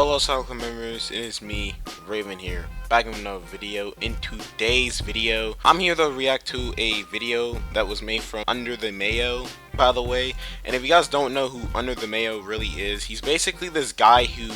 Yo, Los Arkahm members, it is me, Raven here, back in another video. In today's video, I'm here to react to a video that was made from Under the Mayo, by the way. And if you guys don't know who Under the Mayo really is, he's basically this guy who,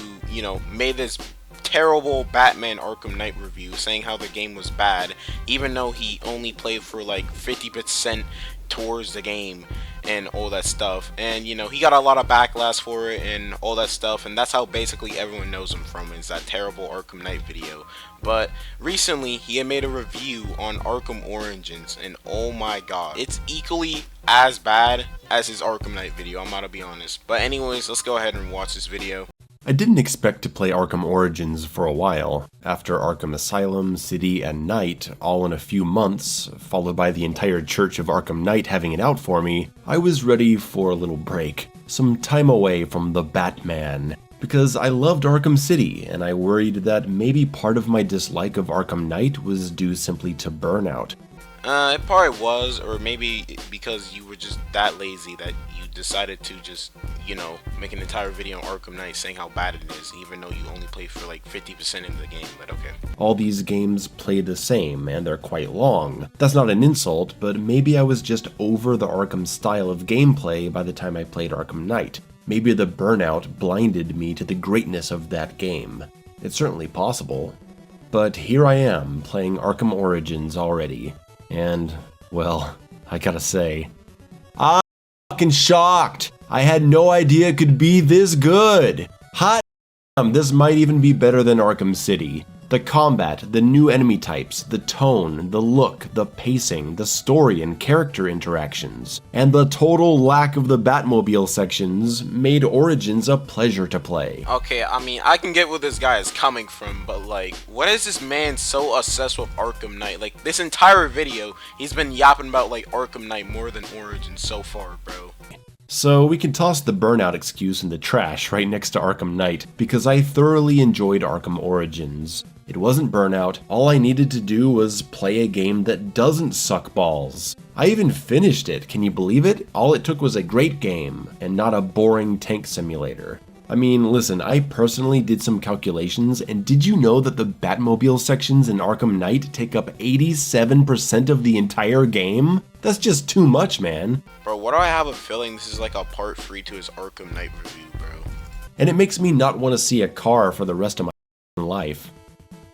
made this terrible Batman Arkham Knight review saying how the game was bad, even though he only played for like 50% towards the game and all that stuff. And he got a lot of backlash for it and all that stuff, and that's how basically everyone knows him from, is that terrible Arkham Knight video. But recently he had made a review on Arkham Origins, and oh my god, it's equally as bad as his Arkham Knight video, I'm gonna be honest. But anyways, let's go ahead and watch this video. I didn't expect to play Arkham Origins for a while. After Arkham Asylum, City, and Knight, all in a few months, followed by the entire Church of Arkham Knight having it out for me, I was ready for a little break. Some time away from the Batman. Because I loved Arkham City, and I worried that maybe part of my dislike of Arkham Knight was due simply to burnout. It probably was, or maybe because you were just that lazy that you decided to just, make an entire video on Arkham Knight saying how bad it is, even though you only played for like 50% of the game, but okay. All these games play the same, and they're quite long. That's not an insult, but maybe I was just over the Arkham style of gameplay by the time I played Arkham Knight. Maybe the burnout blinded me to the greatness of that game. It's certainly possible. But here I am, playing Arkham Origins already. And, well, I gotta say, I'm fucking shocked! I had no idea it could be this good! Hot damn, this might even be better than Arkham City. The combat, the new enemy types, the tone, the look, the pacing, the story and character interactions, and the total lack of the Batmobile sections made Origins a pleasure to play. Okay, I mean, I can get where this guy is coming from, but like, what is this man so obsessed with Arkham Knight? Like, this entire video, he's been yapping about like Arkham Knight more than Origins so far, bro. So we can toss the burnout excuse in the trash right next to Arkham Knight, because I thoroughly enjoyed Arkham Origins. It wasn't burnout, all I needed to do was play a game that doesn't suck balls. I even finished it, can you believe it? All it took was a great game, and not a boring tank simulator. I mean, listen, I personally did some calculations, and did you know that the Batmobile sections in Arkham Knight take up 87% of the entire game? That's just too much, man. Bro, why do I have a feeling this is like a part 3 to his Arkham Knight review, bro? And it makes me not want to see a car for the rest of my life.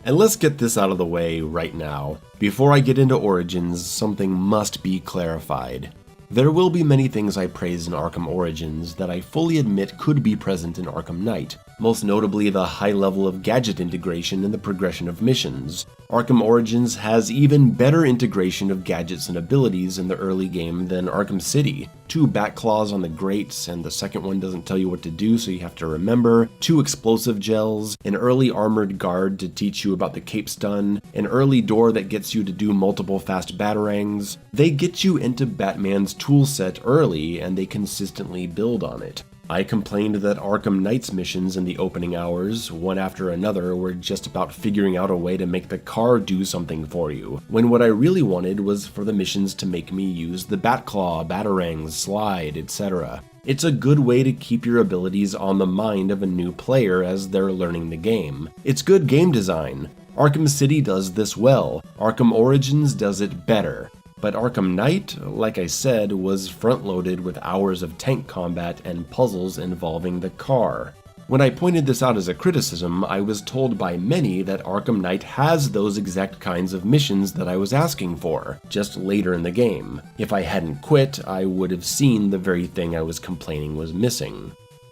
And let's get this out of the way right now. Before I get into Origins, something must be clarified. There will be many things I praise in Arkham Origins that I fully admit could be present in Arkham Knight, most notably the high level of gadget integration and the progression of missions. Arkham Origins has even better integration of gadgets and abilities in the early game than Arkham City. 2 bat claws on the grates, and the second one doesn't tell you what to do, so you have to remember. 2 explosive gels, an early armored guard to teach you about the cape stun, an early door that gets you to do multiple fast batarangs. They get you into Batman's toolset early, and they consistently build on it. I complained that Arkham Knight's missions in the opening hours, one after another, were just about figuring out a way to make the car do something for you, when what I really wanted was for the missions to make me use the Batclaw, Batarangs, Slide, etc. It's a good way to keep your abilities on the mind of a new player as they're learning the game. It's good game design. Arkham City does this well, Arkham Origins does it better. But Arkham Knight, like I said, was front-loaded with hours of tank combat and puzzles involving the car. When I pointed this out as a criticism, I was told by many that Arkham Knight has those exact kinds of missions that I was asking for, just later in the game. If I hadn't quit, I would have seen the very thing I was complaining was missing.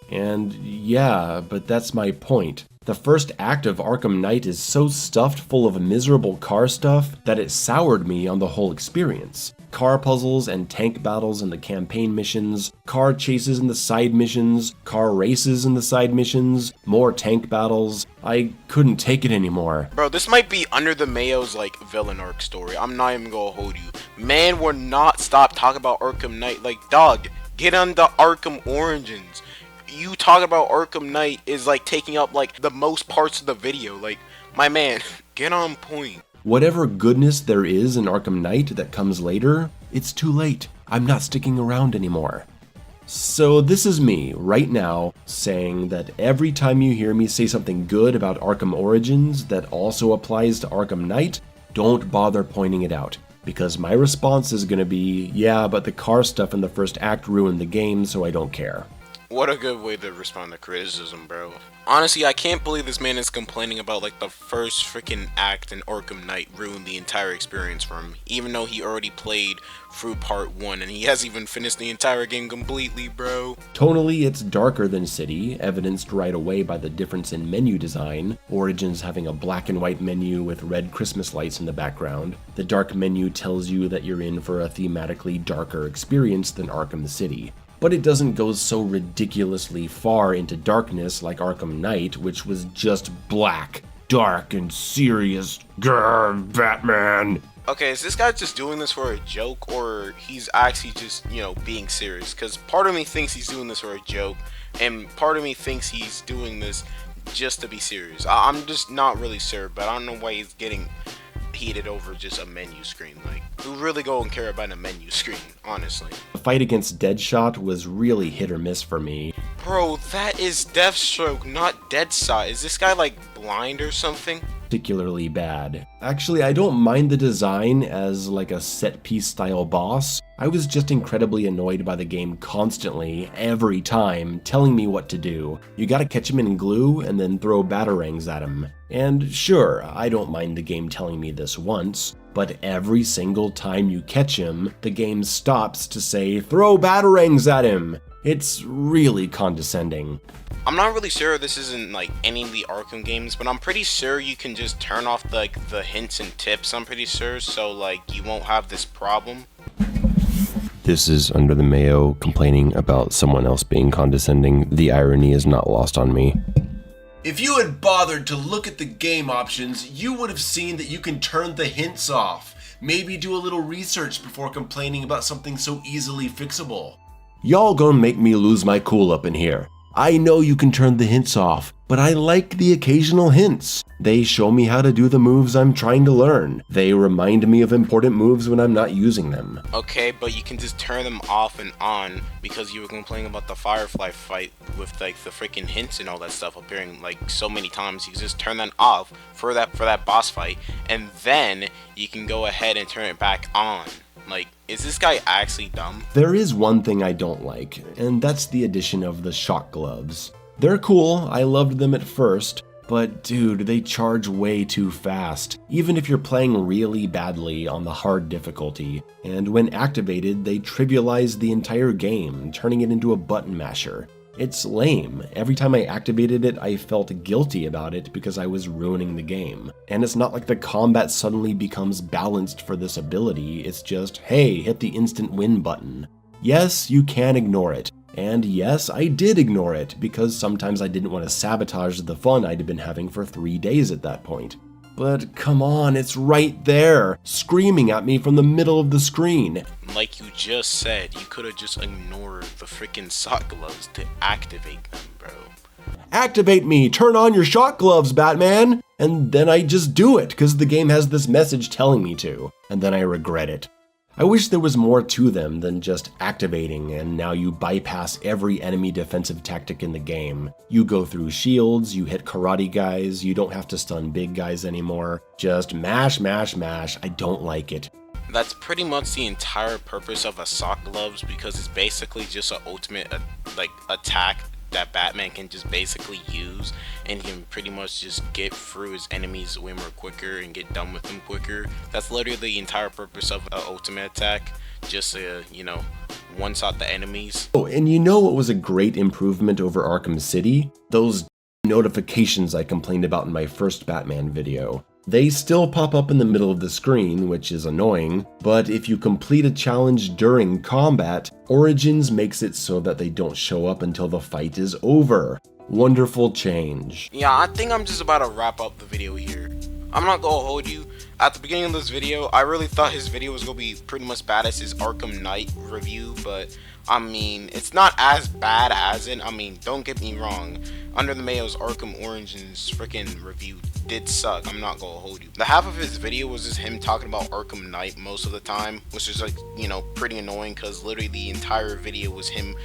And yeah, but that's my point. The first act of Arkham Knight is so stuffed full of miserable car stuff that it soured me on the whole experience. Car puzzles and tank battles in the campaign missions, car chases in the side missions, car races in the side missions, more tank battles. I couldn't take it anymore. Bro, this might be Under the Mayo's like villain arc story. I'm not even gonna hold you. Man will not stop talking about Arkham Knight. Like, dog, get on the Arkham Origins. You talk about Arkham Knight is like taking up like the most parts of the video. Like, my man, get on point. Whatever goodness there is in Arkham Knight that comes later, it's too late. I'm not sticking around anymore. So this is me, right now, saying that every time you hear me say something good about Arkham Origins that also applies to Arkham Knight, don't bother pointing it out. Because my response is gonna be, yeah, but the car stuff in the first act ruined the game, so I don't care. What a good way to respond to criticism, bro. Honestly, I can't believe this man is complaining about like the first freaking act in Arkham Knight ruined the entire experience for him, even though he already played through part 1 and he hasn't even finished the entire game completely, bro. Tonally, it's darker than City, evidenced right away by the difference in menu design, Origins having a black and white menu with red Christmas lights in the background. The dark menu tells you that you're in for a thematically darker experience than Arkham City. But it doesn't go so ridiculously far into darkness like Arkham Knight, which was just black, dark, and serious. Grr, Batman! Okay, is this guy just doing this for a joke, or he's actually just, being serious? Because part of me thinks he's doing this for a joke, and part of me thinks he's doing this just to be serious. I'm just not really sure, but I don't know why he's getting heated over just a menu screen. Like, who really go and care about a menu screen, honestly? The fight against Deadshot was really hit or miss for me. Bro, that is Deathstroke, not Deadshot. Is this guy like blind or something? Particularly bad. Actually, I don't mind the design as like a set piece style boss. I was just incredibly annoyed by the game constantly, every time, telling me what to do. You gotta catch him in glue and then throw batarangs at him. And sure, I don't mind the game telling me this once, but every single time you catch him, the game stops to say, throw batarangs at him. It's really condescending. I'm not really sure this isn't like any of the Arkham games, but I'm pretty sure you can just turn off the hints and tips, I'm pretty sure, so like you won't have this problem. This is Under the Mayo complaining about someone else being condescending. The irony is not lost on me. If you had bothered to look at the game options, you would have seen that you can turn the hints off. Maybe do a little research before complaining about something so easily fixable. Y'all gonna make me lose my cool up in here. I know you can turn the hints off, but I like the occasional hints. They show me how to do the moves I'm trying to learn. They remind me of important moves when I'm not using them. Okay, but you can just turn them off and on because you were complaining about the Firefly fight with like the freaking hints and all that stuff appearing like so many times. You can just turn them off for that boss fight, and then you can go ahead and turn it back on. Like, is this guy actually dumb? There is one thing I don't like, and that's the addition of the shock gloves. They're cool, I loved them at first, but dude, they charge way too fast, even if you're playing really badly on the hard difficulty. And when activated, they trivialize the entire game, turning it into a button masher. It's lame. Every time I activated it, I felt guilty about it because I was ruining the game. And it's not like the combat suddenly becomes balanced for this ability, it's just, hey, hit the instant win button. Yes, you can ignore it. And yes, I did ignore it, because sometimes I didn't want to sabotage the fun I'd been having for 3 days at that point. But come on, it's right there, screaming at me from the middle of the screen. Like you just said, you could have just ignored the freaking sock gloves to activate them, bro. Activate me, turn on your shock gloves, Batman! And then I just do it, because the game has this message telling me to, and then I regret it. I wish there was more to them than just activating and now you bypass every enemy defensive tactic in the game. You go through shields, you hit karate guys, you don't have to stun big guys anymore. Just mash, mash, mash. I don't like it. That's pretty much the entire purpose of a sock gloves, because it's basically just an ultimate attack that Batman can just basically use, and he can pretty much just get through his enemies way more quicker and get done with them quicker. That's literally the entire purpose of an ultimate attack, just to, one-shot the enemies. Oh, and you know what was a great improvement over Arkham City? Those notifications I complained about in my first Batman video. They still pop up in the middle of the screen, which is annoying, but if you complete a challenge during combat, Origins makes it so that they don't show up until the fight is over. Wonderful change. Yeah, I think I'm just about to wrap up the video here. I'm not gonna hold you. At the beginning of this video, I really thought his video was gonna be pretty much bad as his Arkham Knight review, but I mean, it's not as bad as it. I mean, don't get me wrong. Under the Mayo's Arkham Origins freaking review did suck. I'm not gonna hold you. The half of his video was just him talking about Arkham Knight most of the time, which is pretty annoying, because literally the entire video was him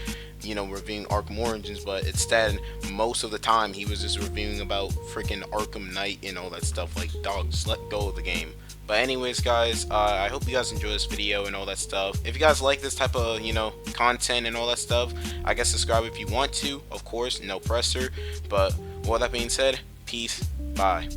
reviewing Arkham Origins, but instead most of the time he was just reviewing about freaking Arkham Knight and all that stuff. Like, dog, just let go of the game. But anyways, guys, I hope you guys enjoy this video and all that stuff. If you guys like this type of, content and all that stuff, I guess subscribe if you want to. Of course, no pressure. But with that being said, peace, bye.